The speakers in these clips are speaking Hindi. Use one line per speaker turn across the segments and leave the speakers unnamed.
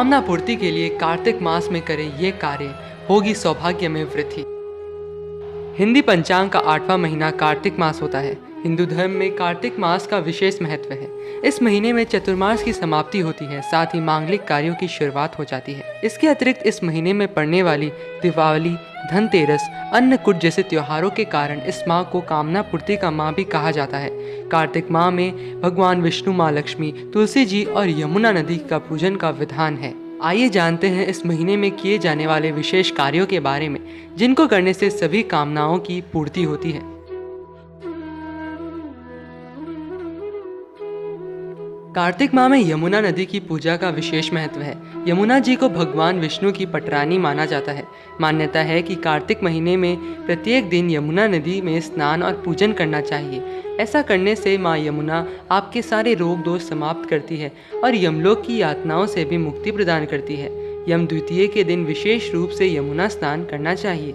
कामना पूर्ति के लिए कार्तिक मास में करें ये कार्य, होगी सौभाग्य में वृद्धि। हिंदी पंचांग का 8वां महीना कार्तिक मास होता है। हिंदू धर्म में कार्तिक मास का विशेष महत्व है। इस महीने में चतुर्मास की समाप्ति होती है, साथ ही मांगलिक कार्यों की शुरुआत हो जाती है। इसके अतिरिक्त इस महीने में पड़ने वाली दिवाली, धनतेरस, अन्नकूट जैसे त्योहारों के कारण इस माह को कामना पूर्ति का माह भी कहा जाता है। कार्तिक माह में भगवान विष्णु, माँ लक्ष्मी, तुलसी जी और यमुना नदी का पूजन का विधान है। आइए जानते हैं इस महीने में किए जाने वाले विशेष कार्यों के बारे में, जिनको करने से सभी कामनाओं की पूर्ति होती है। कार्तिक माह में यमुना नदी की पूजा का विशेष महत्व है। यमुना जी को भगवान विष्णु की पटरानी माना जाता है। मान्यता है कि कार्तिक महीने में प्रत्येक दिन यमुना नदी में स्नान और पूजन करना चाहिए। ऐसा करने से माँ यमुना आपके सारे रोग दोष समाप्त करती है और यमलोक की यातनाओं से भी मुक्ति प्रदान करती है। यम द्वितीया के दिन विशेष रूप से यमुना स्नान करना चाहिए।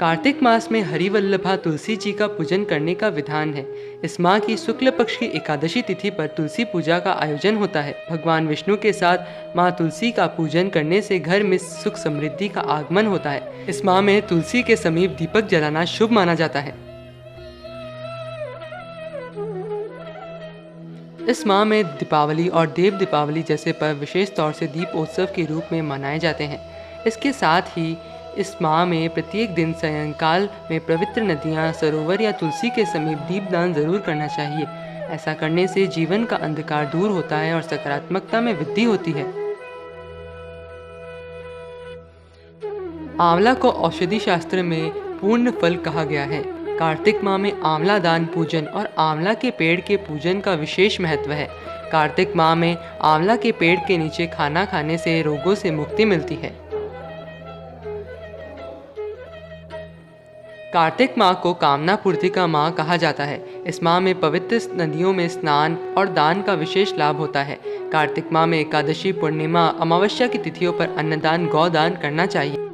कार्तिक मास में हरिवल्लभा तुलसी जी का पूजन करने का विधान है। इस माह की शुक्ल पक्ष की एकादशी तिथि पर तुलसी पूजा का आयोजन होता है। भगवान विष्णु के साथ माँ तुलसी का पूजन करने से घर में सुख समृद्धि का आगमन होता है। इस माह में तुलसी के समीप दीपक जलाना शुभ माना जाता है। इस माह में दीपावली और देव दीपावली जैसे पर्व विशेष तौर से दीपोत्सव के रूप में मनाए जाते हैं। इसके साथ ही इस माह में प्रत्येक दिन सायंकाल में पवित्र नदियाँ, सरोवर या तुलसी के समीप दीपदान जरूर करना चाहिए। ऐसा करने से जीवन का अंधकार दूर होता है और सकारात्मकता में वृद्धि होती है। आंवला को औषधि शास्त्र में पूर्ण फल कहा गया है। कार्तिक माह में आंवला दान पूजन और आंवला के पेड़ के पूजन का विशेष महत्व है। कार्तिक माह में आंवला के पेड़ के नीचे खाना खाने से रोगों से मुक्ति मिलती है। कार्तिक माह को कामना पूर्ति का माह कहा जाता है। इस माह में पवित्र नदियों में स्नान और दान का विशेष लाभ होता है। कार्तिक माह में एकादशी, पूर्णिमा, अमावस्या की तिथियों पर अन्नदान, गौदान करना चाहिए।